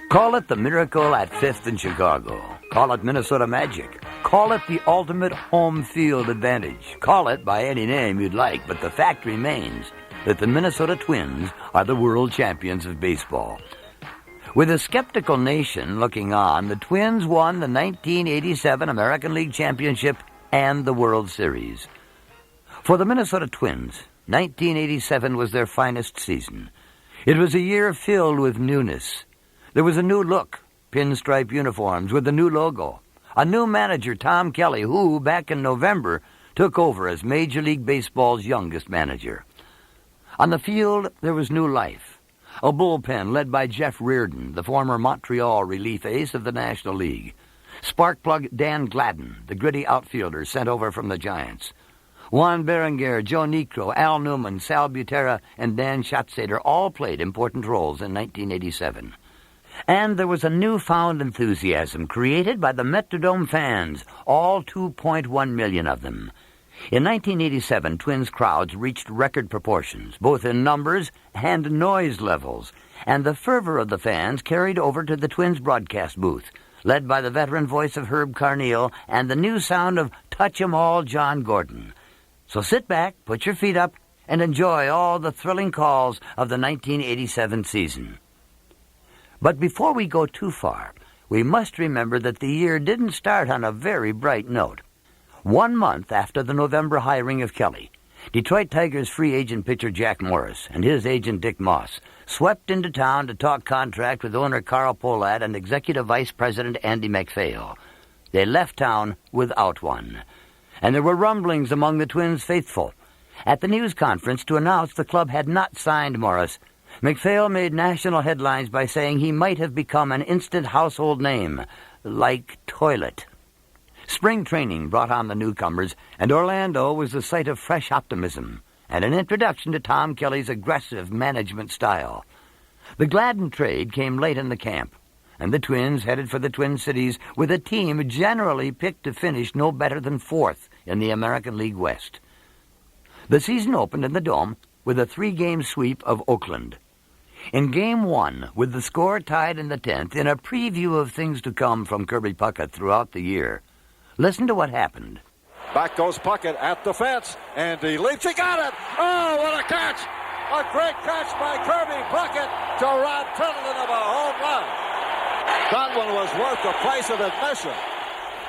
Call it the Miracle at 5th in Chicago. Call it Minnesota Magic. Call it the ultimate home field advantage. Call it by any name you'd like, but the fact remains that the Minnesota Twins are the world champions of baseball. With a skeptical nation looking on, the Twins won the 1987 American League Championship and the World Series. For the Minnesota Twins, 1987 was their finest season. It was a year filled with newness. There was a new look, pinstripe uniforms with a new logo, a new manager, Tom Kelly, who, back in November, took over as Major League Baseball's youngest manager. On the field, there was new life. A bullpen led by Jeff Reardon, the former Montreal relief ace of the National League. Sparkplug Dan Gladden, the gritty outfielder sent over from the Giants. Juan Berenguer, Joe Niekro, Al Newman, Sal Butera, and Dan Schatzeder all played important roles in 1987. And there was a newfound enthusiasm created by the Metrodome fans, all 2.1 million of them. In 1987, Twins crowds reached record proportions, both in numbers and noise levels, and the fervor of the fans carried over to the Twins broadcast booth, led by the veteran voice of Herb Carneal and the new sound of Touch 'em All John Gordon. So sit back, put your feet up, and enjoy all the thrilling calls of the 1987 season. But before we go too far, we must remember that the year didn't start on a very bright note. 1 month after the November hiring of Kelly, Detroit Tigers free agent pitcher Jack Morris and his agent Dick Moss swept into town to talk contract with owner Carl Pohlad and executive vice president Andy MacPhail. They left town without one. And there were rumblings among the Twins faithful. At the news conference to announce the club had not signed Morris, MacPhail made national headlines by saying he might have become an instant household name, like toilet. Spring training brought on the newcomers, and Orlando was the site of fresh optimism and an introduction to Tom Kelly's aggressive management style. The Gladden trade came late in the camp, and the Twins headed for the Twin Cities with a team generally picked to finish no better than 4th in the American League West. The season opened in the Dome with a 3-game sweep of Oakland. In Game 1, with the score tied in the 10th, in a preview of things to come from Kirby Puckett throughout the year, listen to what happened. Back goes Puckett at the fence, and he leaps. He got it! Oh, what a catch! A great catch by Kirby Puckett to rob Pendleton of a home run. That one was worth the price of admission.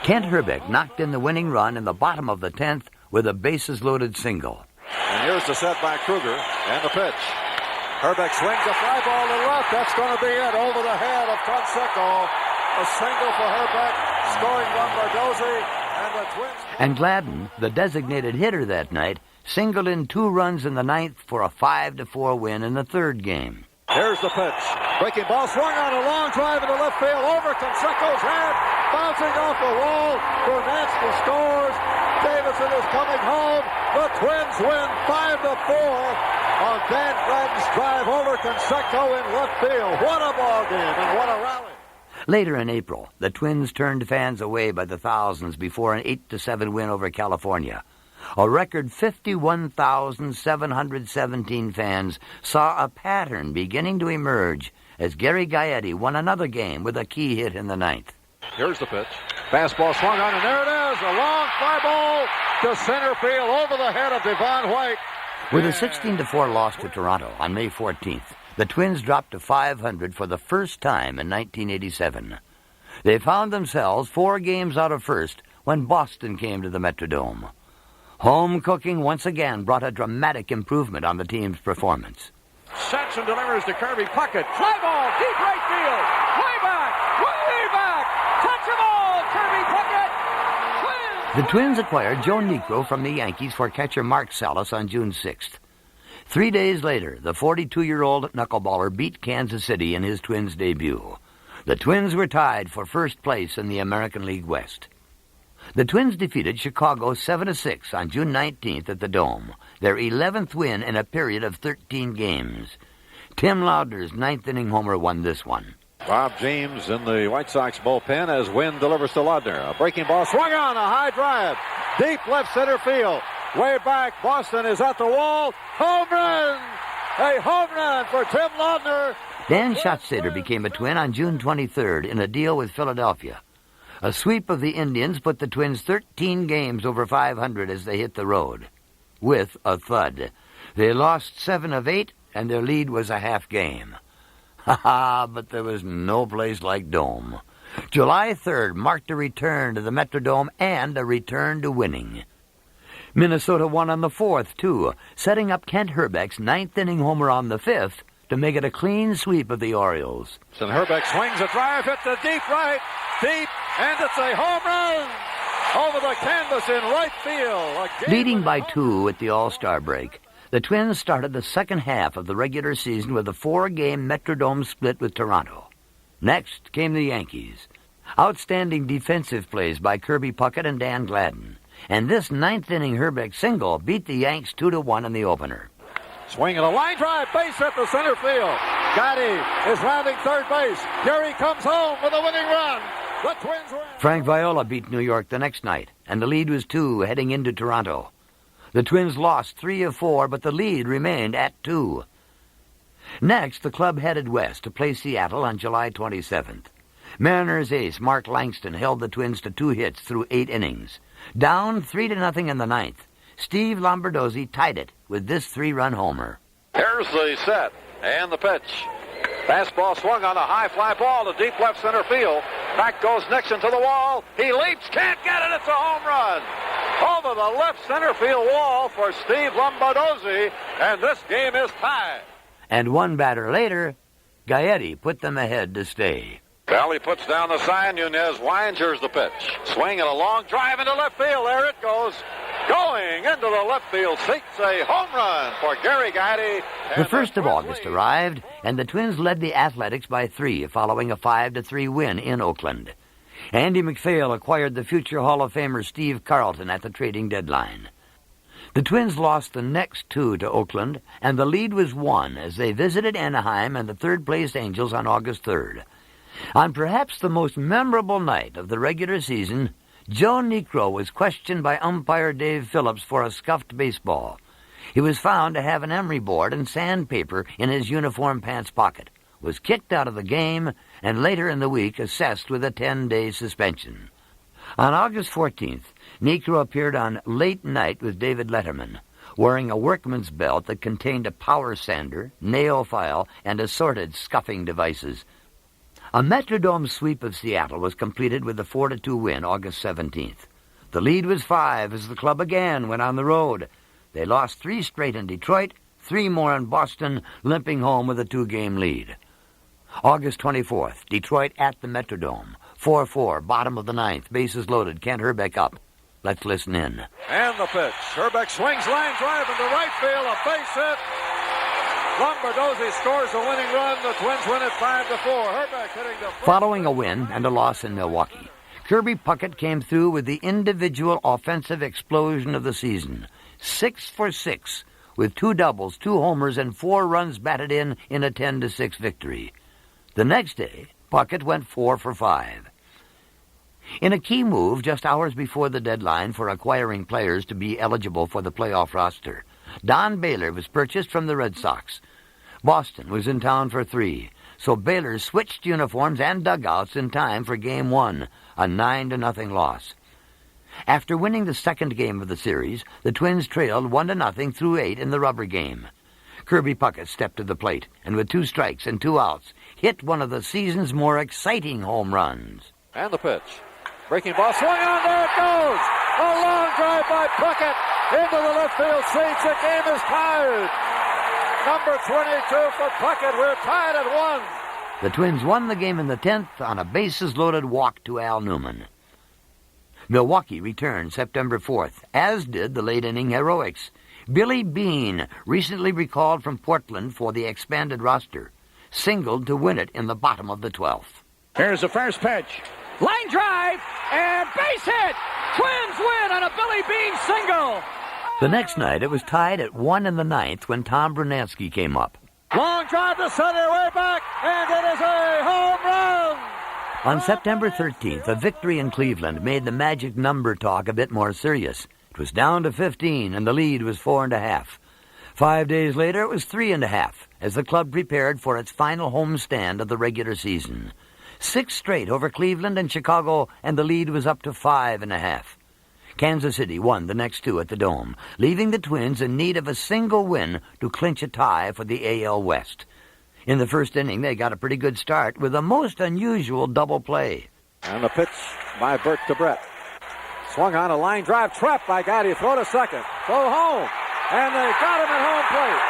Kent Hrbek knocked in the winning run in the bottom of the 10th with a bases-loaded single. And here's the set by Kruger and the pitch. Hrbek swings a fly ball to left. That's going to be it over the head of Canseco. A single for Hrbek, scoring run by Dozy, and the Twins. And Gladden, the designated hitter that night, singled in 2 runs in the 9th for a 5-4 win in the 3rd game. Here's the pitch. Breaking ball swung on a long drive into left field over Canseco's head, bouncing off the wall. Bernansky scores. Davidson is coming home. The Twins win 5-4 on Dan Gladden's drive over Canseco in left field. What a ball game and what a rally. Later in April, the Twins turned fans away by the thousands before an 8-7 win over California. A record 51,717 fans saw a pattern beginning to emerge as Gary Gaetti won another game with a key hit in the 9th. Here's the pitch. Fastball swung on, and there it is. A long fly ball to center field over the head of Devon White. With a 16-4 loss to Toronto on May 14th, the Twins dropped to 500 for the first time in 1987. They found themselves 4 games out of first when Boston came to the Metrodome. Home cooking once again brought a dramatic improvement on the team's performance. Saxon delivers to Kirby Puckett. Fly ball, deep right field. Way back, touch 'em all, Kirby Puckett. Twins. The Twins acquired Joe Niekro from the Yankees for catcher Mark Salas on June 6th. 3 days later, the 42-year-old knuckleballer beat Kansas City in his Twins debut. The Twins were tied for first place in the American League West. The Twins defeated Chicago 7-6 on June 19th at the Dome, their 11th win in a period of 13 games. Tim Laudner's 9th-inning homer won this one. Bob James in the White Sox bullpen as Wynn delivers to Laudner. A breaking ball swung on, a high drive. Deep left center field. Way back, Boston is at the wall. Home run! A home run for Tim Laudner. Dan Schatzeder became a Twin on June 23rd in a deal with Philadelphia. A sweep of the Indians put the Twins 13 games over 500 as they hit the road. With a thud. They lost 7 of 8, and their lead was a half game. Ha-ha, but there was no place like Dome. July 3rd marked a return to the Metrodome and a return to winning. Minnesota won on the 4th, too, setting up Kent Herbeck's 9th-inning homer on the 5th to make it a clean sweep of the Orioles. And Herbeck swings a drive, hit to deep right, deep, and it's a home run over the canvas in right field. Leading by 2 at the All-Star break, the Twins started the second half of the regular season with a 4-game Metrodome split with Toronto. Next came the Yankees. Outstanding defensive plays by Kirby Puckett and Dan Gladden. And this 9th-inning Herbeck single beat the Yanks 2-1 in the opener. Swinging a line drive, base hit to center field. Gotti is rounding third base. Here he comes home with a winning run. The Twins win. Frank Viola beat New York the next night, and the lead was 2 heading into Toronto. The Twins lost 3 of 4, but the lead remained at 2. Next, the club headed west to play Seattle on July 27th. Mariners ace Mark Langston held the Twins to 2 hits through 8 innings. Down 3-0 in the 9th, Steve Lombardozzi tied it with this 3-run homer. Here's the set and the pitch. Fastball swung on a high fly ball to deep left center field. Back goes Nixon to the wall. He leaps, can't get it. It's a home run. Over the left center field wall for Steve Lombardozzi, and this game is tied. And one batter later, Gaetti put them ahead to stay. Valley puts down the sign. Nunez winds. Here's the pitch. Swinging a long drive into left field. There it goes. Going into the left field seats, a home run for Gary Gaetti. The 1st of August arrived, and the Twins led the Athletics by 3 following a 5-3 win in Oakland. Andy MacPhail acquired the future Hall of Famer Steve Carlton at the trading deadline. The Twins lost the next 2 to Oakland, and the lead was 1 as they visited Anaheim and the third-place Angels on August 3rd. On perhaps the most memorable night of the regular season, Joe Niekro was questioned by umpire Dave Phillips for a scuffed baseball. He was found to have an emery board and sandpaper in his uniform pants pocket, was kicked out of the game, and later in the week assessed with a 10-day suspension. On August 14th, Niekro appeared on Late Night with David Letterman, wearing a workman's belt that contained a power sander, nail file, and assorted scuffing devices. A Metrodome sweep of Seattle was completed with a 4-2 win August 17th. The lead was 5 as the club again went on the road. They lost 3 straight in Detroit, 3 more in Boston, limping home with a 2-game lead. August 24th, Detroit at the Metrodome. 4-4, bottom of the 9th, bases loaded, Kent Herbeck up. Let's listen in. And the pitch. Herbeck swings line drive into right field, a base hit. Lombardozzi scores the winning run. The Twins win it 5-4. Herbeck hitting the... Following a win and a loss in Milwaukee, Kirby Puckett came through with the individual offensive explosion of the season. 6 for 6, with 2 doubles, 2 homers, and 4 runs batted in a 10-6 victory. The next day, Puckett went 4 for 5. In a key move just hours before the deadline for acquiring players to be eligible for the playoff roster, Don Baylor was purchased from the Red Sox. Boston was in town for 3, so Baylor switched uniforms and dugouts in time for Game 1, a 9-0 loss. After winning the second game of the series, the Twins trailed 1-0 through 8 in the rubber game. Kirby Puckett stepped to the plate, and with 2 strikes and 2 outs, hit one of the season's more exciting home runs. And the pitch. Breaking ball, swung on, there it goes! A long drive by Puckett into the left field seats. The game is tied. Number 22 for Puckett. We're tied at 1. The Twins won the game in the 10th on a bases-loaded walk to Al Newman. Milwaukee returned September 4th, as did the late-inning heroics. Billy Beane, recently recalled from Portland for the expanded roster, singled to win it in the bottom of the 12th. Here's the first pitch. Line drive and base hit. Twins win on a Billy Beane single. The next night, it was tied at 1 in the 9th when Tom Brunansky came up. Long drive to center, way back, and it is a home run! On September 13th, a victory in Cleveland made the magic number talk a bit more serious. It was down to 15, and the lead was 4.5. 5 days later, it was 3.5 as the club prepared for its final homestand of the regular season. 6 straight over Cleveland and Chicago, and the lead was up to 5.5. Kansas City won the next 2 at the Dome, leaving the Twins in need of a single win to clinch a tie for the AL West. In the first inning, they got a pretty good start with a most unusual double play. And the pitch by Bert to Brett. Swung on a line drive, trapped by Gotti. Throw to second, throw home, and they got him at home plate.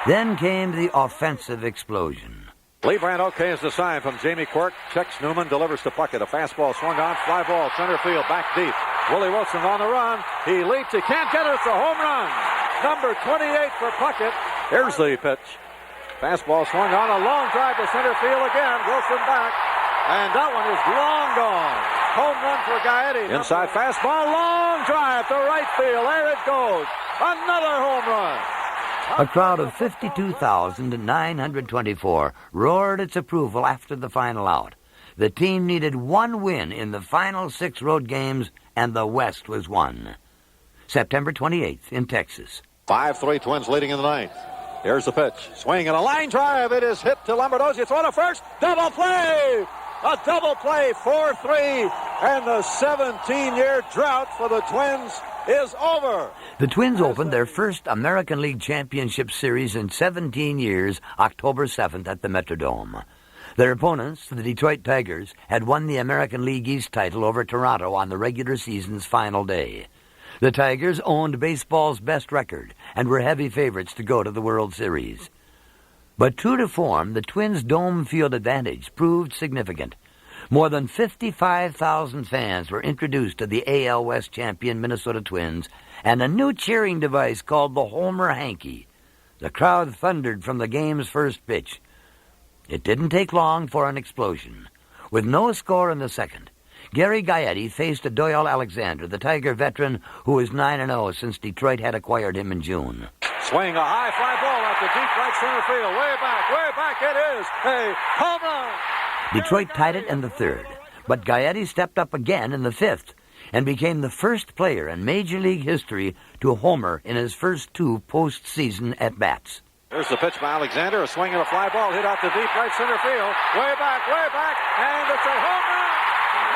Then came the offensive explosion. Lebrand okays the sign from Jamie Quirk. Checks Newman, delivers to Puckett. A fastball swung on, fly ball, center field, back deep. Willie Wilson on the run. He leaps, he can't get it. It's a home run. Number 28 for Puckett. Here's the pitch. Fastball swung on, a long drive to center field again. Wilson back, and that one is long gone. Home run for Gaetti. Inside fastball, long drive to right field. There it goes. Another home run. A crowd of 52,924 roared its approval after the final out. The team needed one win in the final 6 road games, and the West was won. September 28th in Texas. 5-3 Twins leading in the 9th. Here's the pitch. Swing and a line drive. It is hit to Lombardozzi. Throw to first. Double play. A double play. 4-3. And the 17-year drought for the Twins is over. The Twins opened their first American League Championship Series in 17 years, October 7th at the Metrodome. Their opponents, the Detroit Tigers, had won the American League East title over Toronto on the regular season's final day. The Tigers owned baseball's best record and were heavy favorites to go to the World Series. But true to form, the Twins' dome field advantage proved significant. More than 55,000 fans were introduced to the AL West champion Minnesota Twins, and a new cheering device called the Homer Hanky. The crowd thundered from the game's first pitch. It didn't take long for an explosion. With no score in the second, Gary Gaetti faced Doyle Alexander, the Tiger veteran who was 9-0 since Detroit had acquired him in June. Swing a high fly ball out to deep right center field. Way back it is. A home run. Detroit tied it in the 3rd, but Gaetti stepped up again in the 5th and became the first player in Major League history to homer in his first 2 postseason at-bats. Here's the pitch by Alexander. A swing and a fly ball hit out to deep right center field. Way back, and it's a home run.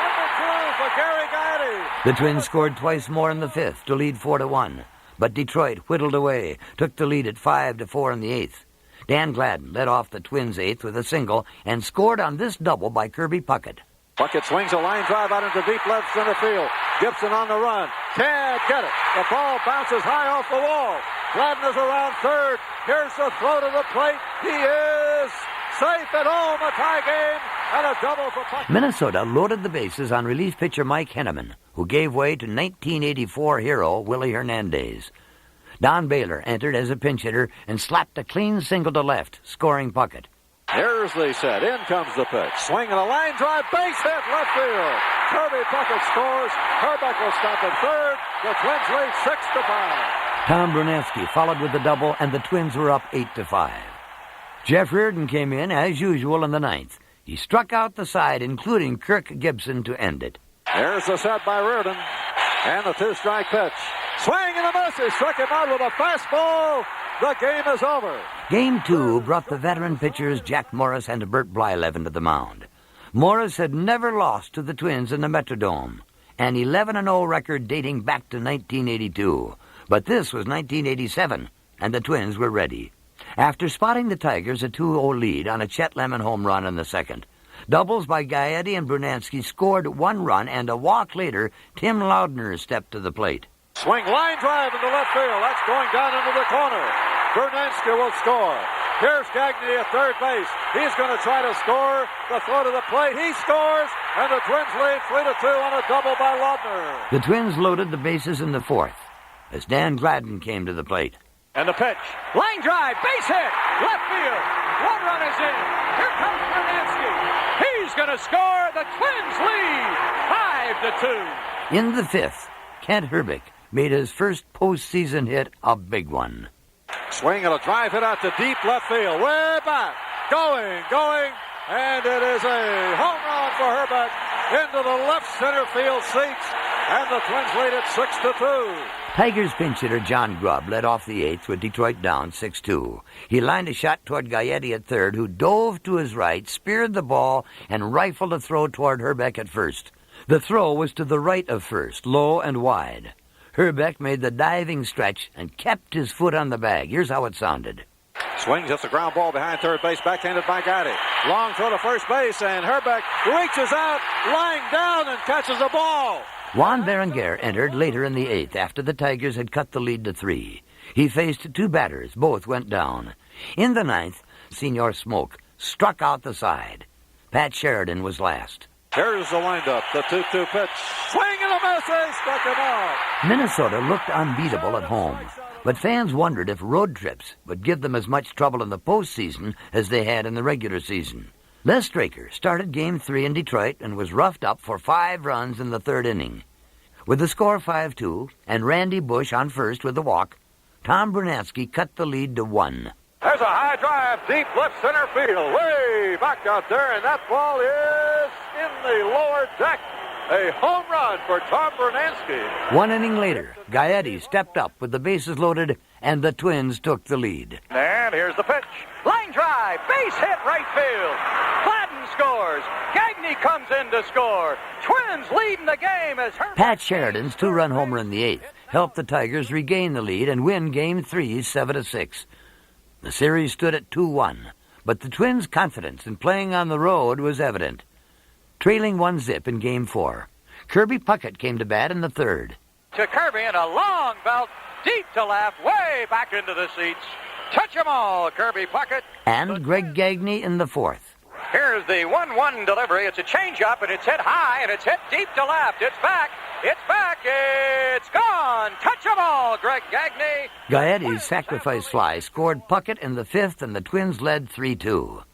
Number 2 for Gary Gaetti. The Twins scored twice more in the 5th to lead 4-1, but Detroit whittled away, took the lead at 5-4 in the 8th. Dan Gladden led off the Twins' 8th with a single and scored on this double by Kirby Puckett. Puckett swings a line drive out into deep left center field. Gibson on the run. Can't get it. The ball bounces high off the wall. Gladden is around third. Here's the throw to the plate. He is safe at home. A tie game and a double for Puckett. Minnesota loaded the bases on relief pitcher Mike Henneman, who gave way to 1984 hero Willie Hernandez. Don Baylor entered as a pinch hitter and slapped a clean single to left, scoring Puckett. Here's the set. In comes the pitch. Swing and a line drive. Base hit left field. Kirby Puckett scores. Herbeck will stop at third. The Twins lead 6-5. Tom Brunetsky followed with the double, and the Twins were up 8-5. Jeff Reardon came in, as usual, in the 9th. He struck out the side, including Kirk Gibson, to end it. There's the set by Reardon. And the 2-strike pitch. Swing and a miss. He struck him out with a fastball. The game is over. Game 2 brought the veteran pitchers Jack Morris and Bert Blyleven to the mound. Morris had never lost to the Twins in the Metrodome, an 11-0 record dating back to 1982. But this was 1987, and the Twins were ready. After spotting the Tigers a 2-0 lead on a Chet Lemon home run in the 2nd, doubles by Gaetti and Brunansky scored 1 run, and a walk later, Tim Laudner stepped to the plate. Swing line drive into left field. That's going down into the corner. Brunansky will score. Here's Gagne at third base. He's going to try to score. The throw to the plate. He scores, and the Twins lead 3-2 on a double by Laudner. The Twins loaded the bases in the 4th as Dan Gladden came to the plate. And the pitch. Line drive, base hit, left field. 1 run is in. Here comes Brunansky. He's going to score. The Twins lead 5-2. In the 5th, Kent Herbeck made his first postseason hit a big one. Swing and a drive hit out to deep left field. Way back. Going. And it is a home run for Herbeck into the left center field seats. And the Twins lead it 6-2. Tigers pinch hitter John Grubb led off the eighth with Detroit down 6-2. He lined a shot toward Gaetti at third, who dove to his right, speared the ball, and rifled a throw toward Hrbek at first. The throw was to the right of first, low and wide. Hrbek made the diving stretch and kept his foot on the bag. Here's how it sounded. Swings, hits a ground ball behind third base, backhanded by Gaetti. Long throw to first base, and Hrbek reaches out, lying down, and catches the ball. Juan Berenguer entered later in the eighth after the Tigers had cut the lead to 3. He faced 2 batters. Both went down. In the ninth, Senor Smoke struck out the side. Pat Sheridan was last. Here's the windup, the 2-2 pitch. Swing and a miss, they struck him out. Minnesota looked unbeatable at home, but fans wondered if road trips would give them as much trouble in the postseason as they had in the regular season. Les Straker started Game 3 in Detroit and was roughed up for 5 runs in the third inning. With the score 5-2 and Randy Bush on first with a walk, Tom Brunansky cut the lead to 1. There's a high drive, deep left center field, way back out there, and that ball is in the lower deck. A home run for Tom Brunansky. 1 inning later, Gaetti stepped up with the bases loaded, and the Twins took the lead. And here's the pitch. Line drive, base hit right field. Gladden scores. Gagne comes in to score. Twins leading the game as Pat Sheridan's 2-run homer in the eighth helped the Tigers regain the lead and win Game 3 7-6. The series stood at 2-1, but the Twins' confidence in playing on the road was evident. Trailing 1-0 in Game 4, Kirby Puckett came to bat in the third. to Kirby and a long belt deep to left, way back into the seats. Touch 'em all, Kirby Puckett. And Greg Gagne in the fourth. Here's the 1-1 delivery. It's a changeup, and it's hit high, and it's hit deep to left. It's back. It's back. It's gone. Touch 'em all, Greg Gagne. Gaetti's sacrifice fly scored Puckett in the fifth, and the Twins led 3-2.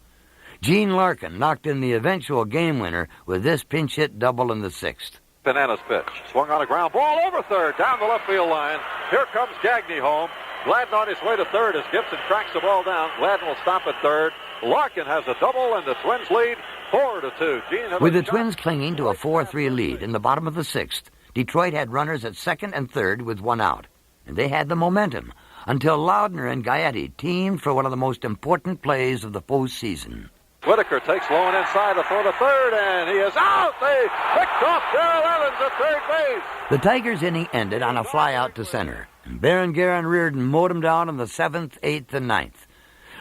Gene Larkin knocked in the eventual game winner with this pinch hit double in the sixth. Bananas pitch. Swung on a ground ball over third, down the left field line. Here comes Gagne home. Gladden on his way to third as Gibson tracks the ball down. Gladden will stop at third. Larkin has a double, and the Twins lead 4-2. With the Twins clinging to a 4-3 lead in the bottom of the sixth, Detroit had runners at second and third with one out. And they had the momentum until Laudner and Gaetti teamed for one of the most important plays of the postseason. Whitaker takes low and inside to throw to third, and he is out. They picked off Darrell Evans at third base. The Tigers' inning ended on a fly out to center, and Berenguer and Reardon mowed him down in the seventh, eighth, and ninth.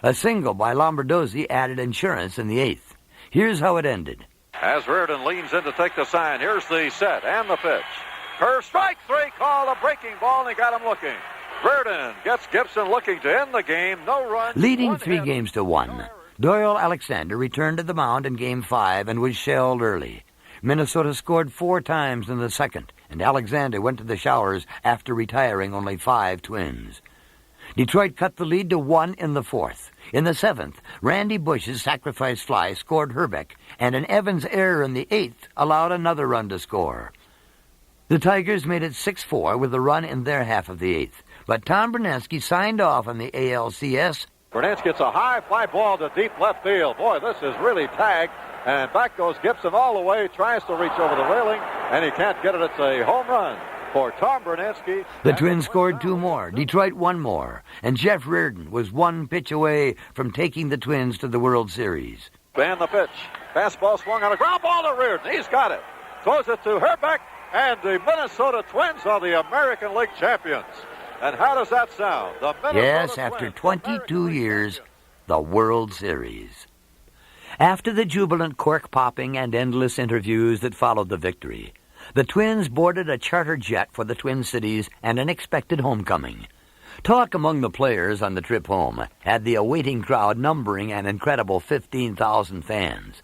A single by Lombardozzi added insurance in the eighth. Here's how it ended. As Reardon leans in to take the sign, here's the set and the pitch. Her strike three call, a breaking ball, and he got him looking. Reardon gets Gibson looking to end the game. No run. Leading 3-1. Doyle Alexander returned to the mound in Game 5 and was shelled early. Minnesota scored 4 times in the second, and Alexander went to the showers after retiring only 5 Twins. Detroit cut the lead to 1 in the fourth. In the seventh, Randy Bush's sacrifice fly scored Hrbek, and an Evans error in the eighth allowed another run to score. The Tigers made it 6-4 with a run in their half of the eighth, but Tom Brunansky signed off on the ALCS. Brunansky gets a high fly ball to deep left field. Boy, this is really tagged. And back goes Gibson all the way, tries to reach over the railing, and he can't get it. It's a home run for Tom Brunansky. The Twins scored 2 more. Detroit 1 more. And Jeff Reardon was 1 pitch away from taking the Twins to the World Series. And the pitch. Fastball swung on a ground ball to Reardon. He's got it. Throws it to Hrbek, and the Minnesota Twins are the American League champions. And how does that sound? The Minnesota Yes, after Twins, 22 years, the World Series. After the jubilant cork-popping and endless interviews that followed the victory, the Twins boarded a charter jet for the Twin Cities and an expected homecoming. Talk among the players on the trip home had the awaiting crowd numbering an incredible 15,000 fans.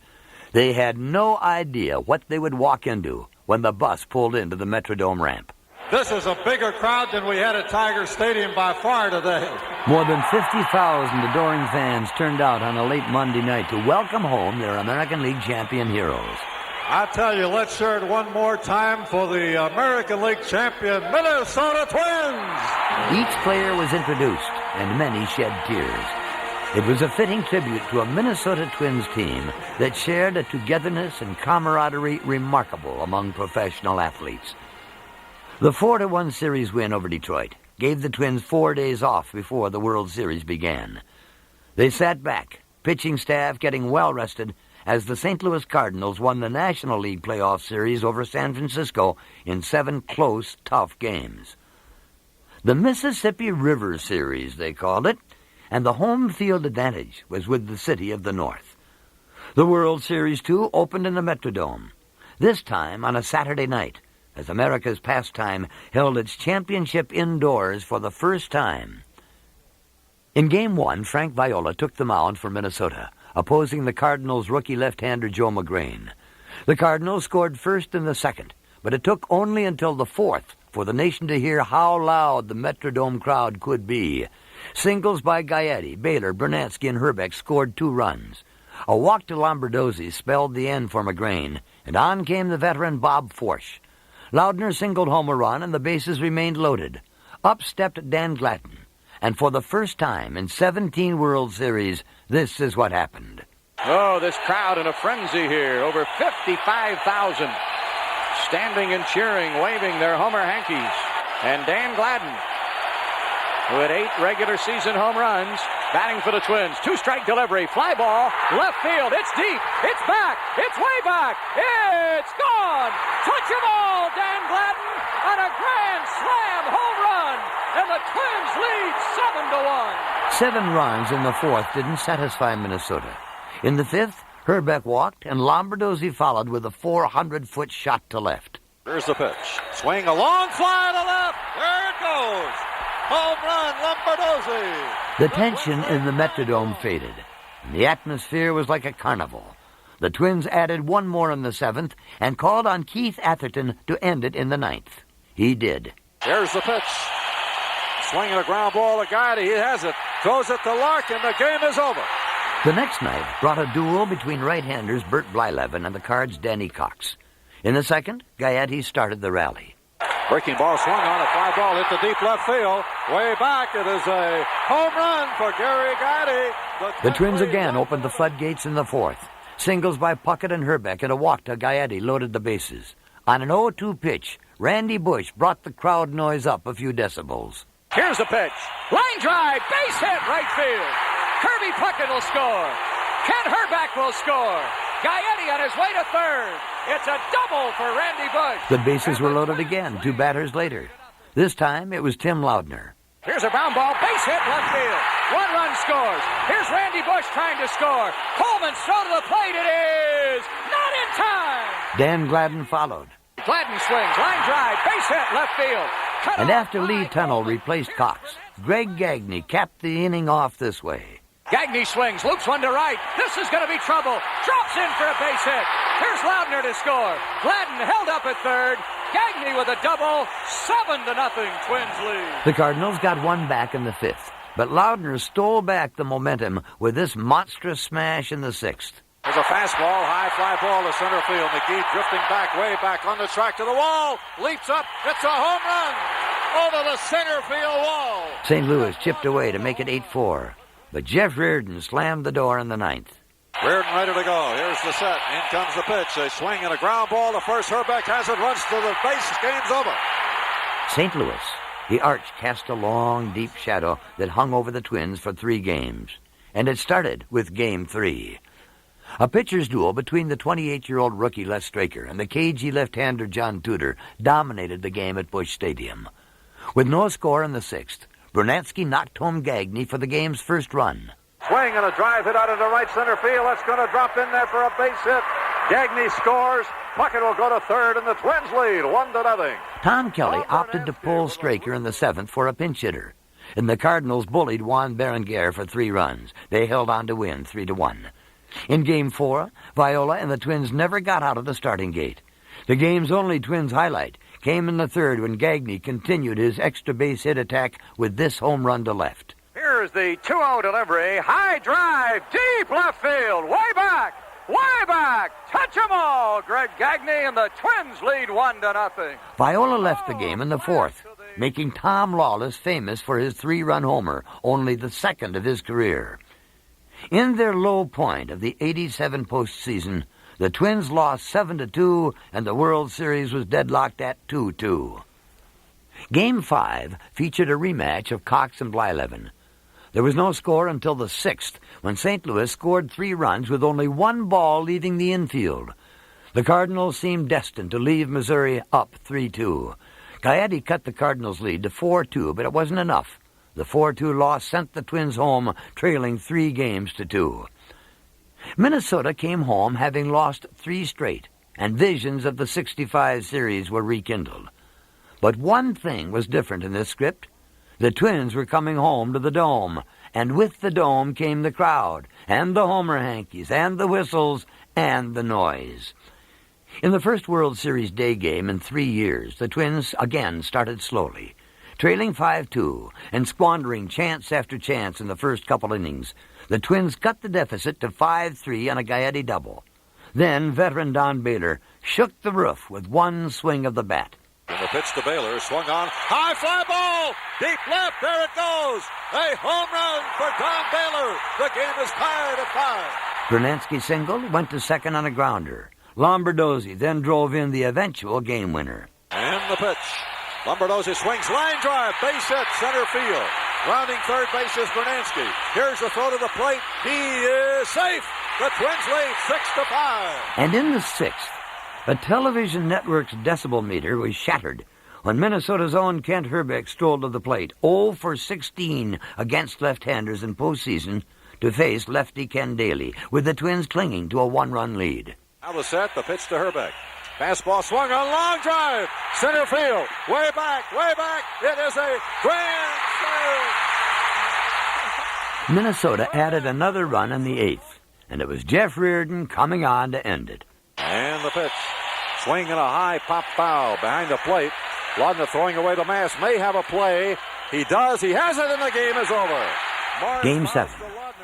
They had no idea what they would walk into when the bus pulled into the Metrodome ramp. This is a bigger crowd than we had at Tiger Stadium by far today. More than 50,000 adoring fans turned out on a late Monday night to welcome home their American League champion heroes. I tell you, let's hear it one more time for the American League champion Minnesota Twins. Each player was introduced, and many shed tears. It was a fitting tribute to a Minnesota Twins team that shared a togetherness and camaraderie remarkable among professional athletes. The 4-1 series win over Detroit gave the Twins 4 days off before the World Series began. They sat back, pitching staff getting well rested, as the St. Louis Cardinals won the National League playoff series over San Francisco in 7 close, tough games. The Mississippi River Series, they called it, and the home field advantage was with the city of the North. The World Series, too, opened in the Metrodome, this time on a Saturday night, as America's pastime held its championship indoors for the first time. In Game 1, Frank Viola took the mound for Minnesota, opposing the Cardinals' rookie left-hander Joe McGrain. The Cardinals scored first in the second, but it took only until the fourth for the nation to hear how loud the Metrodome crowd could be. Singles by Gaetti, Baylor, Bernatsky, and Herbeck scored 2 runs. A walk to Lombardozzi spelled the end for McGrain, and on came the veteran Bob Forsch. Loudner singled home a run, and the bases remained loaded. Up stepped Dan Gladden, and for the first time in 17 World Series, this is what happened. Oh, this crowd in a frenzy here. Over 55,000 standing and cheering, waving their Homer hankies. And Dan Gladden, who had 8 regular season home runs, batting for the Twins. 2-strike delivery, fly ball, left field. It's deep, it's back, it's way back, it's gone. Touch 'em all, Dan Gladden, on a grand slam home run, and the Twins lead 7-1. 7 runs in the fourth didn't satisfy Minnesota. In the fifth, Herbeck walked, and Lombardozzi followed with a 400-foot shot to left. Here's the pitch. Swing, a long fly to left. There it goes. Home run, Lombardozzi. The tension in the Metrodome faded, and the atmosphere was like a carnival. The Twins added 1 more in the 7th and called on Keith Atherton to end it in the 9th. He did. Here's the pitch. Swinging a ground ball to Gaetti. He has it. Throws it to Larkin. The game is over. The next night brought a duel between right-handers Bert Blyleven and the Cards' Danny Cox. In the second, Gaetti started the rally. Breaking ball swung on, a fly ball hit the deep left field. Way back, it is a home run for Gary Gaetti. The Twins again opened the floodgates in the fourth. Singles by Puckett and Herbeck and a walk to Gaetti loaded the bases. On an 0-2 pitch, Randy Bush brought the crowd noise up a few decibels. Here's the pitch. Line drive, base hit, right field. Kirby Puckett will score. Ken Herbeck will score. Gaetti on his way to third. It's a double for Randy Bush. The bases were loaded again 2 batters later. This time it was Tim Loudner. Here's a ground ball, base hit, left field. 1 run scores. Here's Randy Bush trying to score. Coleman's throw to the plate. It is not in time. Dan Gladden followed. Gladden swings, line drive, base hit, left field. Cut And off after by Lee Tunnell replaced Cox, Greg Gagne capped the inning off this way. Gagne swings, loops one to right. This is going to be trouble. Drops in for a base hit. Here's Loudner to score. Gladden held up at third. Gagne with a double. 7-0 Twins lead. The Cardinals got 1 back in the 5th, but Loudner stole back the momentum with this monstrous smash in the 6th. There's a fastball, high fly ball to center field. McGee drifting back, way back on the track to the wall. Leaps up. It's a home run over the center field wall. St. Louis chipped away to make it 8-4, but Jeff Reardon slammed the door in the 9th. Reardon ready to go. Here's the set. In comes the pitch. A swing and a ground ball. The first, Herbeck has it, runs to the base. Game's over. St. Louis, the arch cast a long, deep shadow that hung over the Twins for 3 games, and it started with Game 3. A pitcher's duel between the 28-year-old rookie Les Straker and the cagey left-hander John Tudor dominated the game at Busch Stadium. With no score in the 6th, Bernatsky knocked home Gagne for the game's first run. Swing and a drive hit out into right center field. That's going to drop in there for a base hit. Gagne scores. Puckett will go to third, and the Twins lead 1-0. Tom Kelly opted to pull Straker in the 7th for a pinch hitter, and the Cardinals bullied Juan Berenguer for 3 runs. They held on to win 3-1. In Game 4, Viola and the Twins never got out of the starting gate. The game's only Twins highlight came in the 3rd when Gagne continued his extra base hit attack with this home run to left. Here's the 2-0 delivery. High drive, deep left field, way back, touch 'em all. Greg Gagne and the Twins lead 1-0. Viola left the game in the 4th, making Tom Lawless famous for his 3-run homer, only the 2nd of his career. In their low point of the 87 postseason, the Twins lost 7-2, and the World Series was deadlocked at 2-2. Game 5 featured a rematch of Cox and Blyleven. There was no score until the 6th, when St. Louis scored 3 runs with only 1 ball leaving the infield. The Cardinals seemed destined to leave Missouri up 3-2. Gaetti cut the Cardinals' lead to 4-2, but it wasn't enough. The 4-2 loss sent the Twins home, trailing 3-2. Minnesota came home having lost 3 straight, and visions of the '65 series were rekindled. But one thing was different in this script. The Twins were coming home to the Dome, and with the Dome came the crowd, and the Homer Hankies, and the whistles, and the noise. In the first World Series day game in 3 years, the Twins again started slowly. Trailing 5-2 and squandering chance after chance in the first couple innings, the Twins cut the deficit to 5-3 on a Gaetti double. Then veteran Don Baylor shook the roof with one swing of the bat. And the pitch to Baylor, swung on, high fly ball, deep left, there it goes. A home run for Don Baylor. The game is tied at 5. Brunansky singled, went to second on a grounder. Lombardozzi then drove in the eventual game winner. And the pitch. Lombardozzi swings, line drive, base hit, center field. Rounding third base is Brunansky. Here's the throw to the plate. He is safe. The Twins lead 6-5. And in the 6th, the television network's decibel meter was shattered when Minnesota's own Kent Hrbek strolled to the plate, 0 for 16 against left-handers in postseason, to face lefty Ken Daly, with the Twins clinging to a 1-run lead. Now the set, the pitch to Hrbek. Fastball swung on, long drive, center field, way back, it is a grand slam! Minnesota added another run in the 8th, and it was Jeff Reardon coming on to end it. And the pitch, swing and a high pop foul behind the plate. Laudner throwing away the mask, may have a play. He does, he has it, and the game is over. Game 7.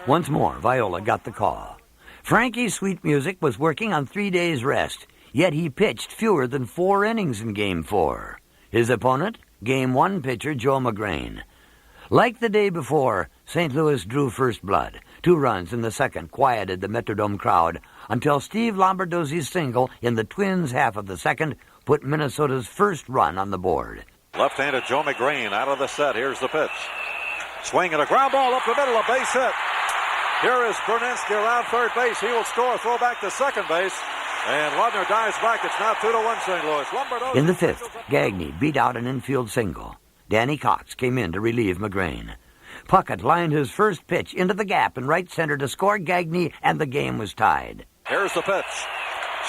Once more, Viola got the call. Frankie's sweet music was working on 3 days' rest, yet he pitched fewer than 4 innings in Game 4. His opponent, Game 1 pitcher Joe McGrain. Like the day before, St. Louis drew first blood. 2 runs in the second quieted the Metrodome crowd until Steve Lombardozzi's single in the Twins' half of the second put Minnesota's first run on the board. Left-handed Joe McGrain out of the set. Here's the pitch. Swing and a ground ball up the middle, a base hit. Here is Brunansky around third base. He will score, throw back to second base. And Laudner dives back. It's now 2-1 St. Louis. Lombardozzi. In the 5th, Gagne beat out an infield single. Danny Cox came in to relieve McGrain. Puckett lined his first pitch into the gap in right center to score Gagne, and the game was tied. Here's the pitch.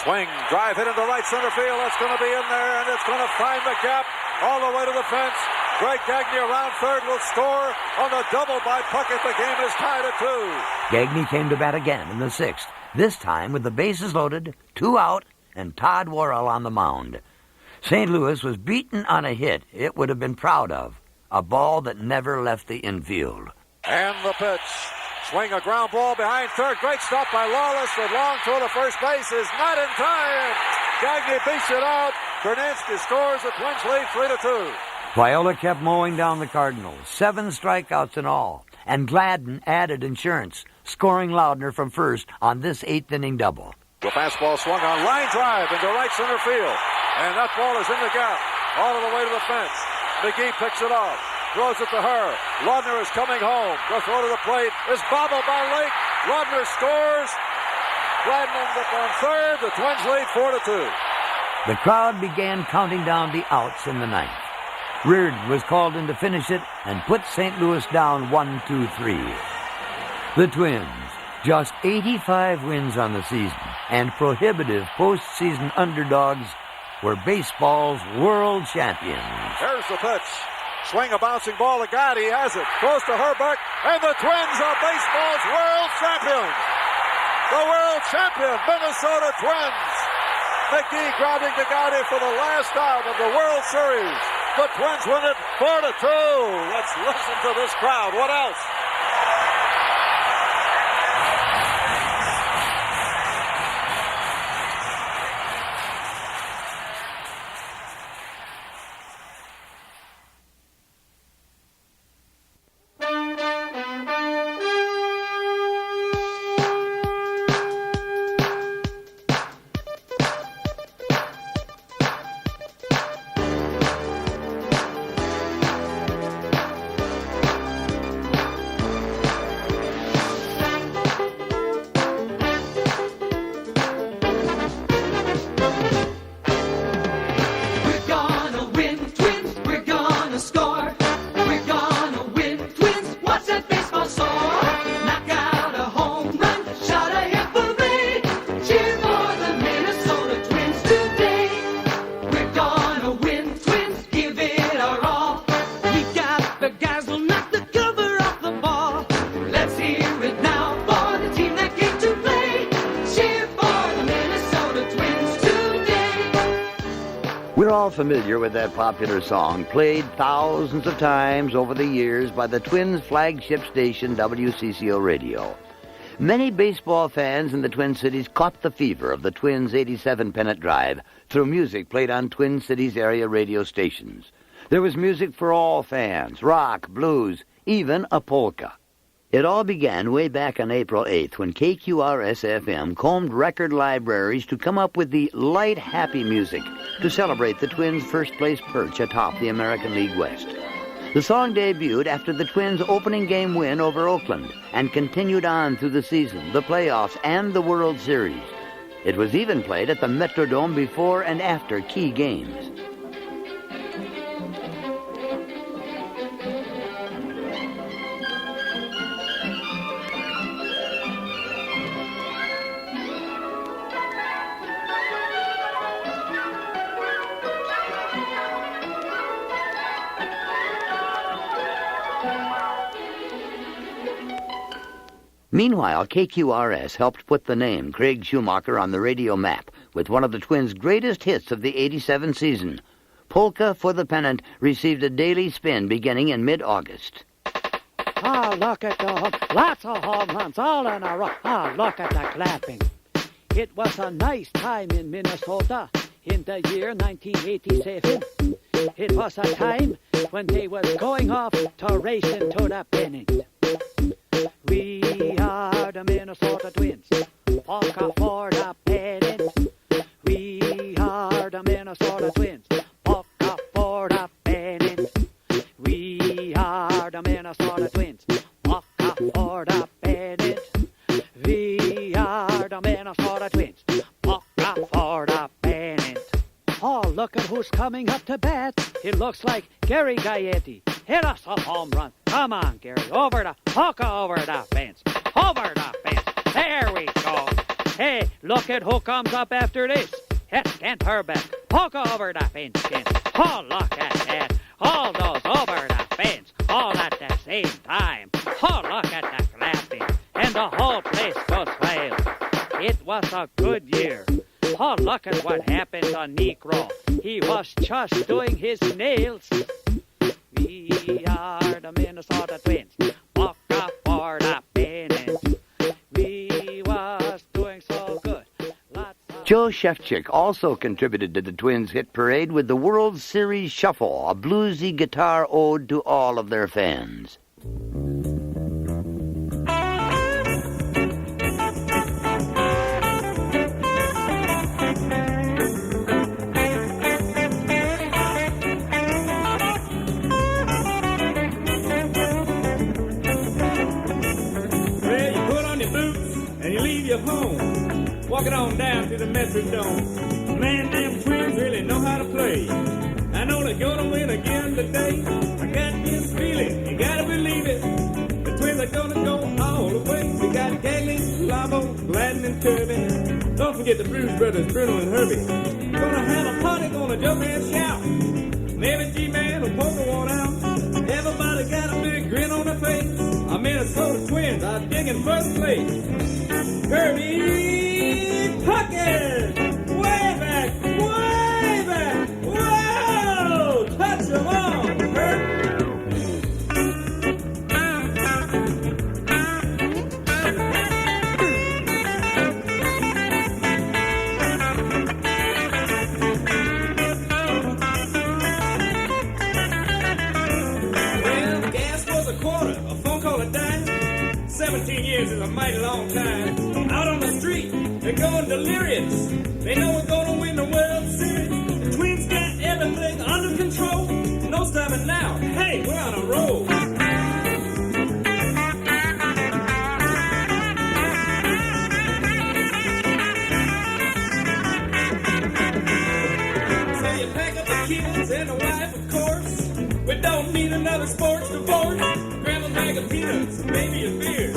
Swing, drive hit into right center field. That's going to be in there, and it's going to find the gap all the way to the fence. Greg Gagne around third will score on the double by Puckett. The game is tied at 2. Gagne came to bat again in the 6th, this time with the bases loaded, 2 out, and Todd Worrell on the mound. St. Louis was beaten on a hit it would have been proud of, a ball that never left the infield. And the pitch. Swing a ground ball behind third. Great stop by Lawless. The long throw to first base is not in time. Gagne beats it out. Brunansky scores. The Twins lead 3-2. Viola kept mowing down the Cardinals, 7 strikeouts in all, and Gladden added insurance, scoring Laudner from first on this 8th-inning double. The fastball swung on, line drive into right center field. And that ball is in the gap, all of the way to the fence. McGee picks it off, throws it to her. Laudner is coming home. The throw to the plate is bobbled by Lake. Laudner scores. Gladden ends up on third. The Twins lead 4-2. The crowd began counting down the outs in the 9th. Reardon was called in to finish it and put St. Louis down 1-2-3. The Twins, just 85 wins on the season and prohibitive postseason underdogs, were baseball's world champions. Here's the pitch. Swing a bouncing ball to Gotti. He has it. Goes to Hrbek. And the Twins are baseball's world champions. The world champion Minnesota Twins. McGee grounding to Gotti for the last out of the World Series. The Twins win it 4-2. Let's listen to this crowd. What else? all familiar with that popular song, played thousands of times over the years by the Twins' flagship station, WCCO Radio. Many baseball fans in the Twin Cities caught the fever of the Twins' 87 pennant drive through music played on Twin Cities area radio stations. There was music for all fans, rock, blues, even a polka. It all began way back on April 8th when KQRS-FM combed record libraries to come up with the light, happy music to celebrate the Twins' first-place perch atop the American League West. The song debuted after the Twins' opening game win over Oakland and continued on through the season, the playoffs, and the World Series. It was even played at the Metrodome before and after key games. Meanwhile, KQRS helped put the name Craig Schumacher on the radio map with one of the Twins' greatest hits of the '87 season. Polka for the Pennant received a daily spin beginning in mid-August. Oh, look at the home. Lots of home runs all in a row. Oh, look at the clapping. It was a nice time in Minnesota in the year 1987. It was a time when they was going off to race into the pennant. We are the Minnesota Twins, polka for the pennant. We are the Minnesota Twins, polka for the pennant. We are the Minnesota Twins, polka for the pennant. We are the Minnesota Twins, polka for the pennant. Oh, look at who's coming up to bat. It looks like Gary Gaetti. Hit us a home run. Come on, Gary. Over the polka over the fence. Over the fence. There we go. Hey, look at who comes up after this. It's Kent Herbeck. Polka over the fence, Kent. Oh, look at that. All those over the fence. All at the same time. Oh, look at the clapping. And the whole place goes wild. It was a good year. Oh, look at what happened to Negro. He was just doing his nails. We are the Minnesota Twins, polka for the pennant. We was doing so good. Joe Shefchik also contributed to the Twins' hit parade with the World Series Shuffle, a bluesy guitar ode to all of their fans. Walking on down to the Metrodome. Man, them Twins really know how to play. I know they're gonna win again today. I got this feeling, you gotta believe it. The Twins are gonna go all the way. We got Gagley, Lavo, Gladden, and Kirby. Don't forget the Blues Brothers, Bruno and Herbie. Gonna have a party, gonna jump and shout. And every G-man will poke one out. Everybody got a big grin on their face. Our Minnesota Twins are digging first place. Kirby Puckett! Way back! Whoa! Touch them all, Kirby! Well, gas was a quarter, a phone call a dime. 17 years is a mighty long time. Out on the street, they're going delirious. They know we're gonna win the World Series. The Twins got everything under control. No stopping now. Hey, we're on a roll. So you pack up the kids and the wife, of course. We don't need another sports divorce. Grab a bag of peanuts, maybe a beer.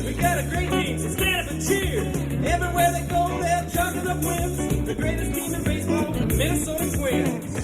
We got a great team, so stand up and cheer. Everywhere they go, they're chugging up wins. The greatest team in baseball, the Minnesota Twins.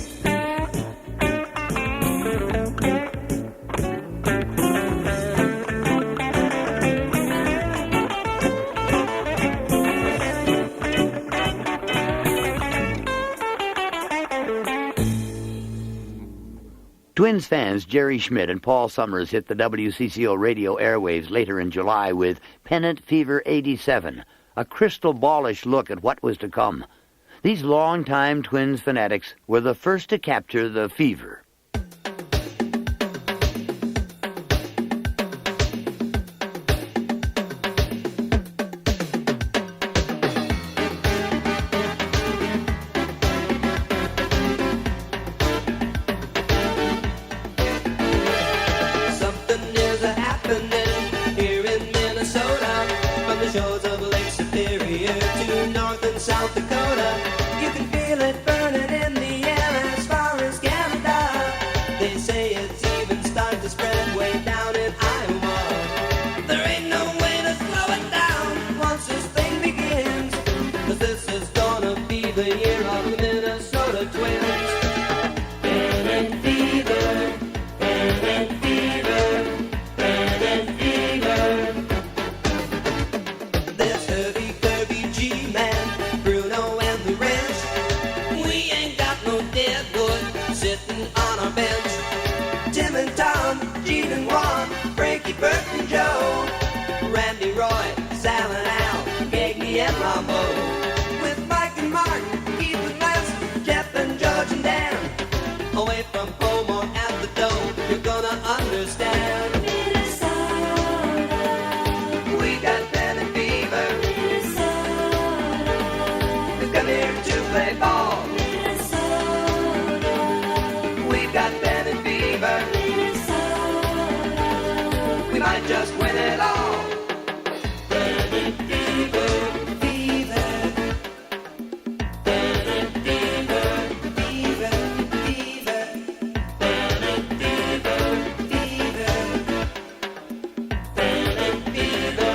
Twins fans Jerry Schmidt and Paul Summers hit the WCCO radio airwaves later in July with Pennant Fever 87, a crystal ballish look at what was to come. These long-time Twins fanatics were the first to capture the fever. South Dakota, you can feel it burning in the air as far as Canada. They say it's even starting to spread way down in Iowa. There ain't no way to slow it down once this thing begins, 'cause this is gonna be the year of the Minnesota Twins. Pennant fever, Pennant fever, Pennant fever. There's Herbie, Kirby, G-Man, Bruno and the rest. We ain't got no deadwood sitting on our bench. Tim and Tom, Gene and Juan, Frankie, Bert and Joe, Randy, Roy, Sal and Al, Gagney and Rambo. With Mike and Martin, Keith and Les, Jeff and George and Dan. Away from home or at the Dome, you're gonna understand. Minnesota, we got Pennant fever. Come here to play ball. Minnesota. We've got Pennant fever. Minnesota. We might just win it all. Pennant fever, fever. Pennant fever, fever, fever. Pennant fever, fever. Pennant fever.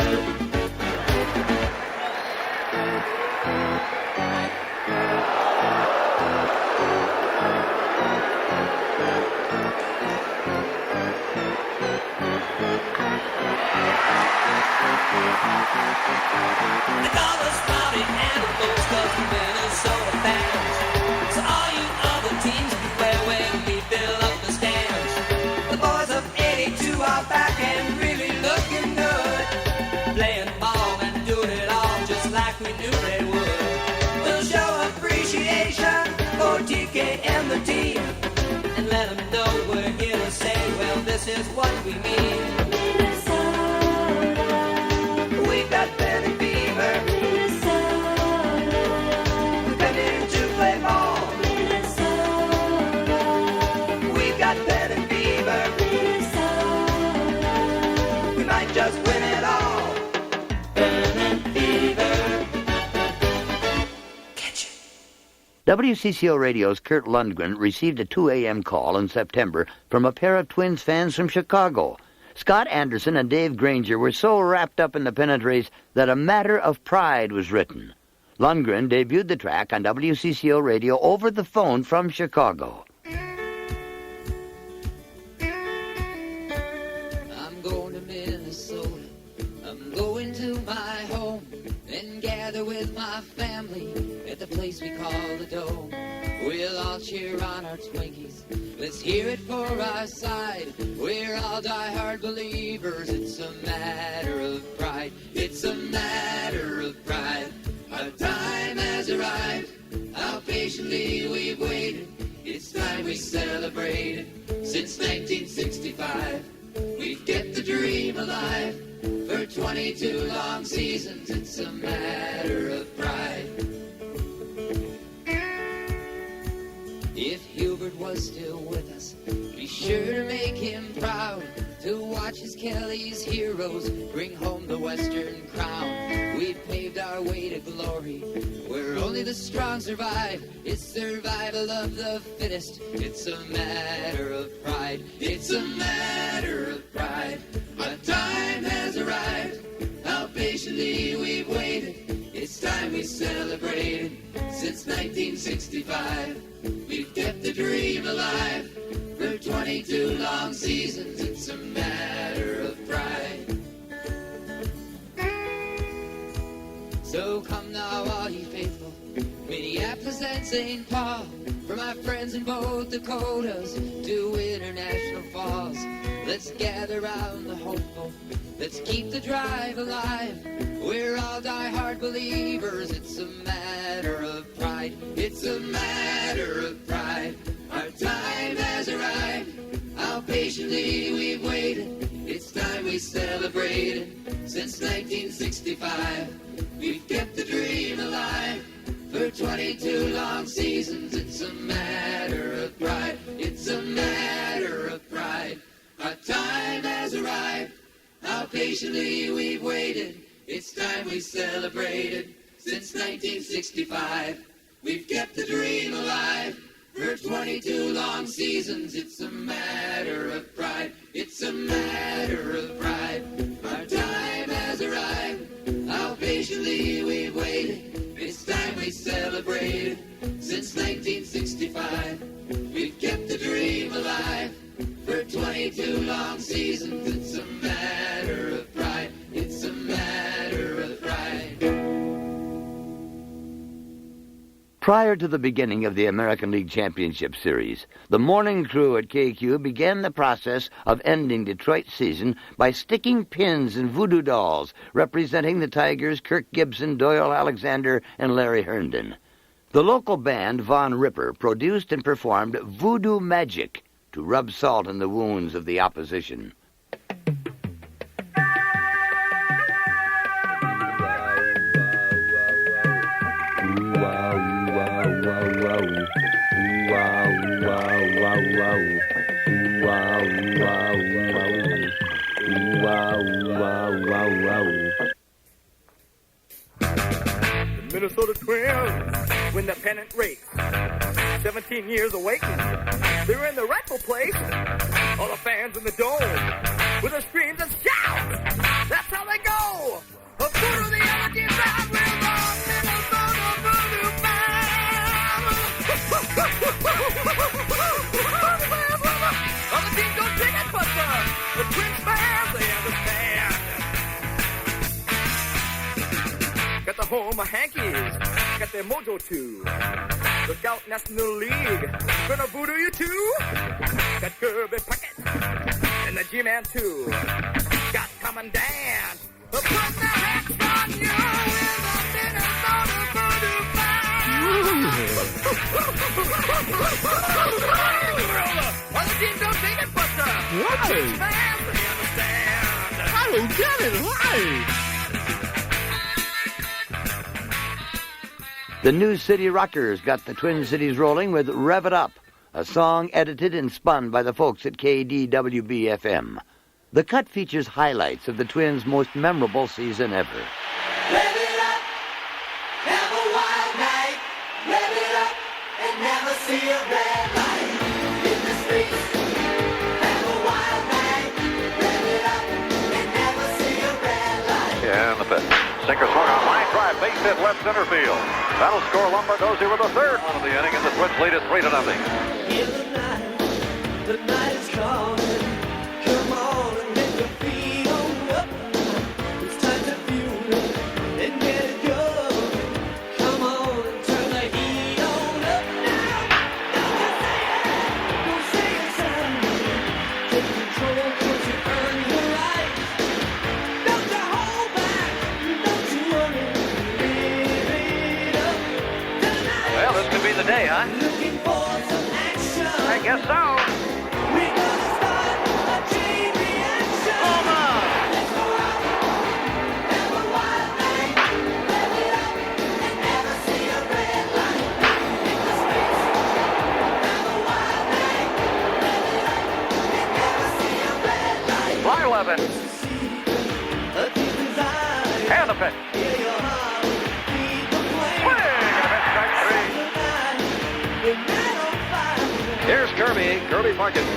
They call us rowdy animals 'cause we're Minnesota fans. So all you other teams beware when we fill up the stands. The boys of 82 are back and really looking good, playing ball and doing it all just like we knew they would. We'll show appreciation for TK and the team, and let them know we're here to say, well, this is what we mean. We've got Pennant fever. Minnesota. We've been here to play ball. Minnesota. We've got Pennant fever. Minnesota. We might just win it all. Pennant fever. Catch it. WCCO Radio's Kurt Lundgren received a 2 a.m. call in September from a pair of Twins fans from Chicago. Scott Anderson and Dave Granger were so wrapped up in the pennant race that A Matter of Pride was written. Lundgren debuted the track on WCCO Radio over the phone from Chicago. I'm going to Minnesota. I'm going to my home and gather with my family at the place we call the Dome. We'll all cheer on our Twinkies. Let's hear it for our side. We're all die-hard believers. It's a matter of pride. It's a matter of pride. Our time has arrived. How patiently we've waited. It's time we celebrated. Since 1965, we've kept the dream alive. For 22 long seasons, it's a matter of pride. If Hubert was still with us, be sure to make him proud to watch his Kelly's heroes bring home the Western crown. We've paved our way to glory, where only the strong survive. It's survival of the fittest. It's a matter of pride. It's a matter of pride. Our time has arrived. How patiently we've waited. It's time we celebrated. Since 1965, we've kept the dream alive. For 22 long seasons, it's a matter of pride. So come now, all ye faithful, Minneapolis and St. Paul, For my friends in both Dakotas to International Falls, let's gather round the hopeful. Let's keep the drive alive. We're all die-hard believers. It's a matter of pride. It's a matter of pride. Our time has arrived. How patiently we've waited. It's time we celebrated. Since 1965, we've kept the dream alive. For 22 long seasons, it's a matter of pride. It's a matter of pride. Our time has arrived. How patiently we've waited. It's time we celebrated. Since 1965, we've kept the dream alive. For 22 long seasons, it's a matter of pride. It's a matter of pride. Our time has arrived. How patiently we've waited. It's time we celebrated. Since 1965, we've kept the dream alive. For 22 long seasons, it's a matter of pride. It's a matter of pride. Prior to the beginning of the American League Championship Series, the morning crew at KQ began the process of ending Detroit's season by sticking pins in voodoo dolls representing the Tigers' Kirk Gibson, Doyle Alexander, and Larry Herndon. The local band Von Ripper produced and performed Voodoo Magic to rub salt in the wounds of the opposition. The Minnesota Twins win the pennant race. 17 years of waiting. They're in the rightful place. All the fans in the dome with the screams and shouts. That's how they go. A voodoo the other team's out with the Minnesota Voodoo Band. Other teams don't dig it, but the Twins fans, they understand. Got the Homer Hankies, got their mojo too. Look out, National League, gonna voodoo you too. Got Kirby Puckett and the G-Man too. Got Come and Dance, put their hands on you in the Minnesota Voodoo Band. Other teams don't think it, but the fans, they understand. I don't get it, why? The New City Rockers got the Twin Cities rolling with Rev It Up, a song edited and spun by the folks at KDWB-FM. The cut features highlights of the Twins' most memorable season ever. Rev it up, have a wild night. Rev it up and never see a red light. In the streets, have a wild night. Rev it up and never see a red light. Yeah, and the pitch. Sinker swung on line drive, base hit left center field. That'll score Lombardozzi with the third one of the inning, and the Twins lead it 3-0. Hear the night is calling. Come on and get your feet on up. It's time to fuel it and get it going. Come on and turn the heat on up now. Don't say it, son. Take control 'cause you earn your right. Don't you hold back, don't you worry. Live it up tonight. Well, this could be the day, huh? Looking for some action. I guess so. We're gonna start a chain reaction. Let's go out, have a wild night. Rev it up and never see a red light. In the streets, have a wild night. Rev it up and never see a red light. Fly 11. A deep desire. And the pitch. Hear your heart beat the flame. Swing! And a pitch, strike three. The night on fire. Here's Kirby Puckett.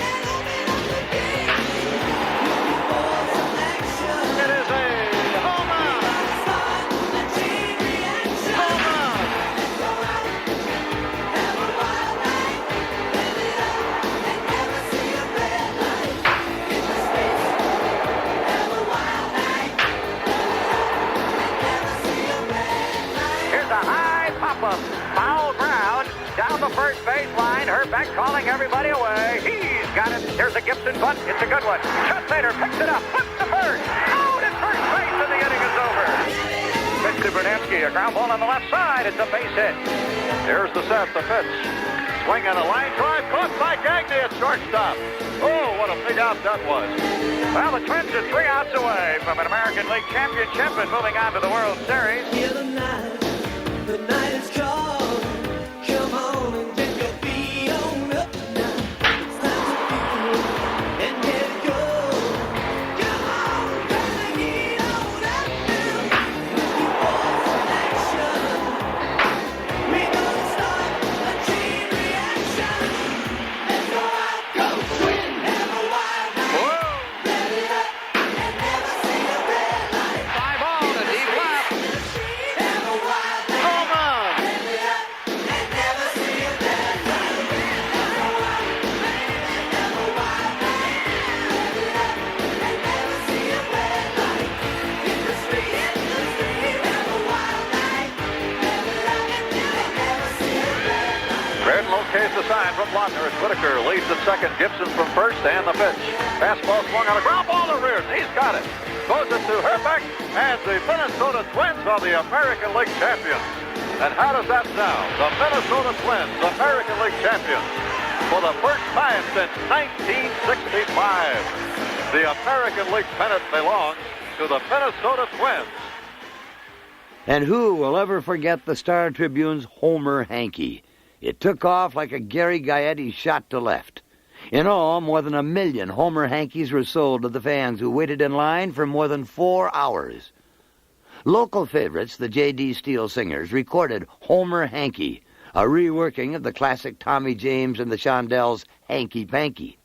It is a home run. Home run. Here's a high pop-up, foul ground, down the first baseline. Herbeck calling everybody away. He's got it. Here's a Gibson bunt. It's a good one. Schutzlader picks it up. Flips to first. Out at first base, and the inning is over. Pitch to Brunansky. A ground ball on the left side. It's a base hit. Here's the set, the pitch. Swing and a line drive caught by Gagne at shortstop. Oh, what a big out that was. Well, the Twins are 3 outs away from an American League championship and moving on to the World Series. Hear the night is strong. Come on and get your feet on up now. It's time to feel and let it go. Come on, drag it on up now. Looking for some action. We're gonna start a chain reaction. Let's go out, go twin, have a wild night. Let it up and never see a red light. Fly ball to deep left. Have a wild night. Home run. Let it up and never see a red light. Have a wild night. Have a wild night. Let it up and never see a red light. In the street, have a wild night. Let it up and never see a red light. Reardon locates the sign from Lautner as Whitaker leads at second. Gibson from first and the pitch. Fastball swung on a ground ball to Reardon. He's got it. Goes it to Herbeck, and the Minnesota Twins are the American League champions. And how does that sound? The Minnesota Twins, American League champions. For the first time since 1965, the American League pennant belongs to the Minnesota Twins. And who will ever forget the Star Tribune's Homer Hanky? It took off like a Gary Gaetti shot to left. In all, more than 1 million Homer Hankies were sold to the fans who waited in line for more than 4 hours. Local favorites, the J.D. Steele Singers, recorded Homer Hanky, a reworking of the classic Tommy James and the Shondells' Hanky Panky.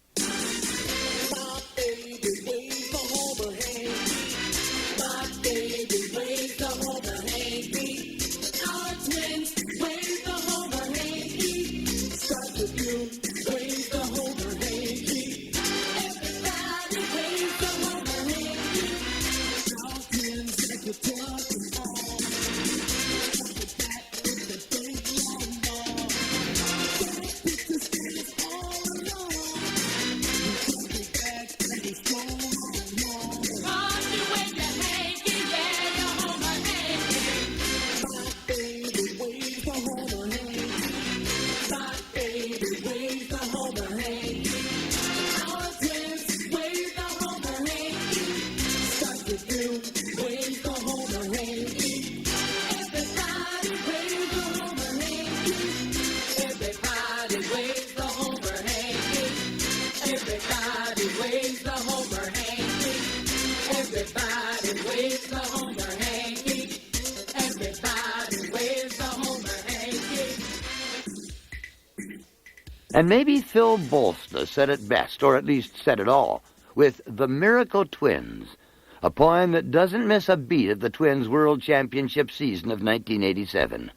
And maybe Phil Bolster said it best, or at least said it all, with The Miracle Twins, a poem that doesn't miss a beat of the Twins' World Championship season of 1987.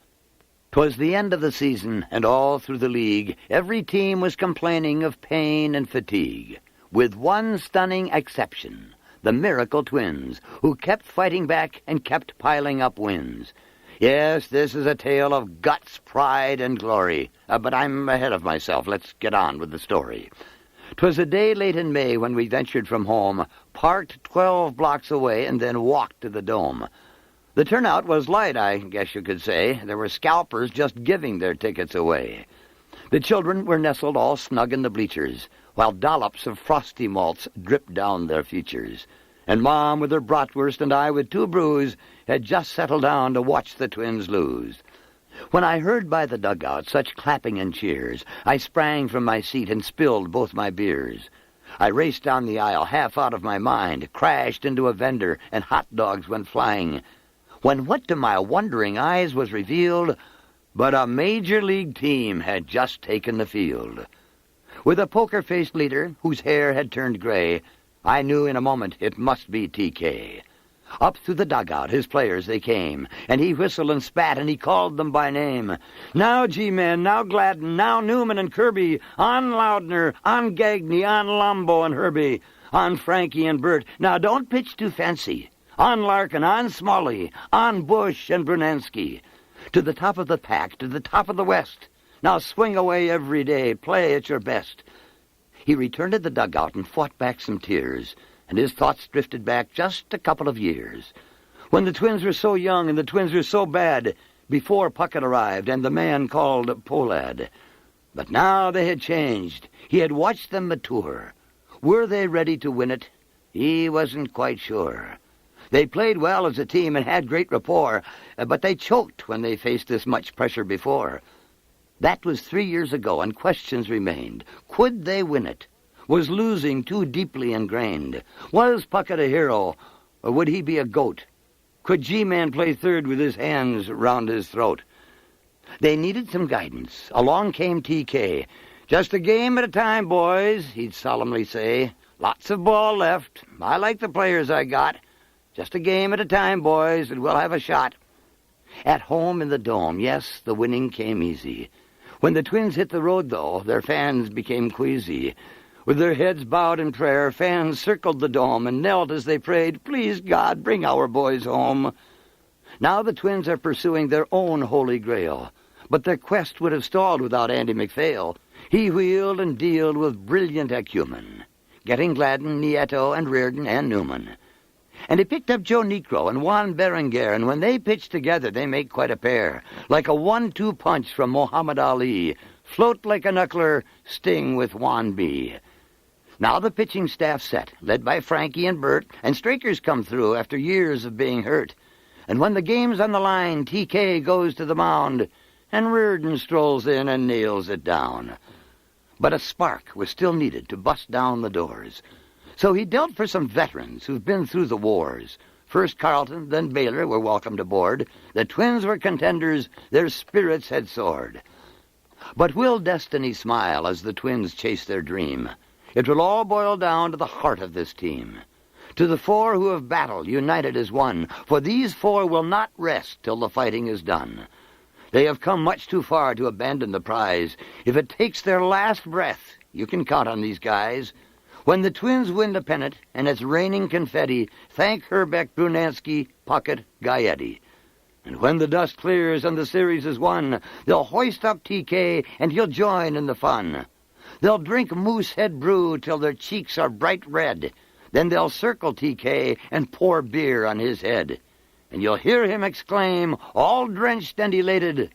'Twas the end of the season, and all through the league, every team was complaining of pain and fatigue, with one stunning exception, the Miracle Twins, who kept fighting back and kept piling up wins. Yes, this is a tale of guts, pride, and glory. But I'm ahead of myself. Let's get on with the story. 'Twas a day late in May when we ventured from home, parked 12 blocks away, and then walked to the Dome. The turnout was light, I guess you could say. There were scalpers just giving their tickets away. The children were nestled all snug in the bleachers, while dollops of frosty malts dripped down their features. And Mom, with her bratwurst, and I, with 2 brews, had just settled down to watch the Twins lose. When I heard by the dugout such clapping and cheers, I sprang from my seat and spilled both my beers. I raced down the aisle, half out of my mind, crashed into a vendor, and hot dogs went flying. When what to my wondering eyes was revealed but a Major League team had just taken the field. With a poker-faced leader whose hair had turned gray, I knew in a moment it must be TK. Up through the dugout his players they came, and he whistled and spat, and he called them by name. Now G-Men, now Gladden, now Newman and Kirby, on Loudner, on Gagne, on Lombo and Herbie, on Frankie and Bert. Now don't pitch too fancy. On Larkin, on Smalley, on Bush and Brunansky. To the top of the pack, to the top of the West, Now swing away every day. Play at your best. He returned to the dugout and fought back some tears, and his thoughts drifted back just a couple of years, when the Twins were so young and the Twins were so bad, before Puckett arrived and the man called Pohlad. But now they had changed. He had watched them mature. Were they ready to win it? He wasn't quite sure. They played well as a team and had great rapport, but they choked when they faced this much pressure before. That was 3 years ago, and questions remained. Could they win it? Was losing too deeply ingrained? Was Puckett a hero, or would he be a goat? Could G-Man play third with his hands round his throat? They needed some guidance. Along came TK. Just a game at a time, boys, he'd solemnly say. Lots of ball left. I like the players I got. Just a game at a time, boys, and we'll have a shot. At home in the Dome, yes, the winning came easy. When the Twins hit the road, though, their fans became queasy. With their heads bowed in prayer, fans circled the Dome and knelt as they prayed, "Please, God, bring our boys home." Now the Twins are pursuing their own holy grail, but their quest would have stalled without Andy MacPhail. He wheeled and dealed with brilliant acumen, getting Gladden, Nieto, and Reardon, and Newman. And he picked up Joe Niekro and Juan Berenguer, and when they pitch together, they make quite a pair, like a 1-2 punch from Muhammad Ali. Float like a knuckler, sting with Juan B. Now the pitching staff set, led by Frankie and Bert, and Strikers come through after years of being hurt. And when the game's on the line, TK goes to the mound, and Reardon strolls in and nails it down. But a spark was still needed to bust down the doors. So he dealt for some veterans who've been through the wars. First Carlton, then Baylor were welcomed aboard. The Twins were contenders, their spirits had soared. But will destiny smile as the Twins chase their dream? It will all boil down to the heart of this team. To the four who have battled, united as one, for these four will not rest till the fighting is done. They have come much too far to abandon the prize. If it takes their last breath, you can count on these guys. When the Twins win the pennant and it's raining confetti, thank Herbeck, Brunansky, Puckett, Gaetti. And when the dust clears and the series is won, they'll hoist up TK and he'll join in the fun. They'll drink Moosehead brew till their cheeks are bright red. Then they'll circle TK and pour beer on his head. And you'll hear him exclaim, all drenched and elated,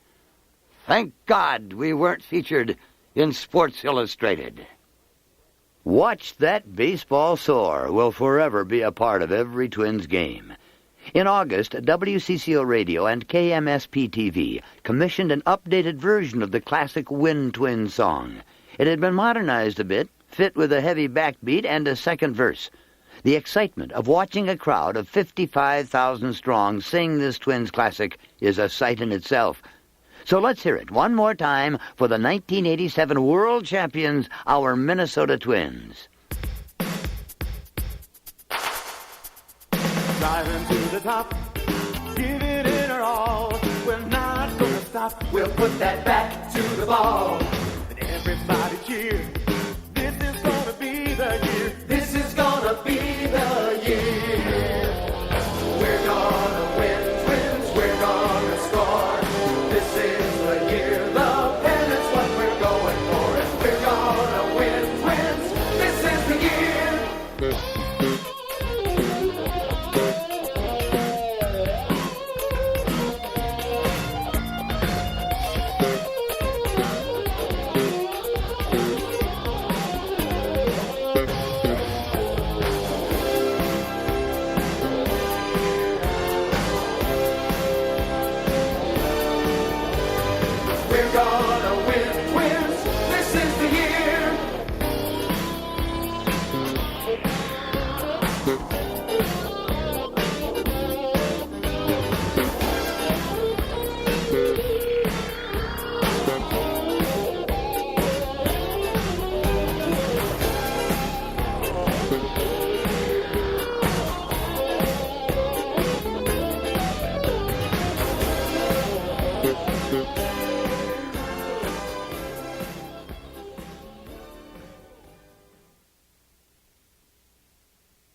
"Thank God we weren't featured in Sports Illustrated." Watch That Baseball Soar will forever be a part of every Twins game. In August, WCCO Radio and KMSP-TV commissioned an updated version of the classic Wind Twins song. It had been modernized a bit, fit with a heavy backbeat and a second verse. The excitement of watching a crowd of 55,000 strong sing this Twins classic is a sight in itself. So let's hear it one more time for the 1987 world champions, our Minnesota Twins. Driving to the top, give it in our all. We're not gonna stop. We'll put that bat to the ball. And everybody cheer. This is gonna be the year. This is gonna be the year.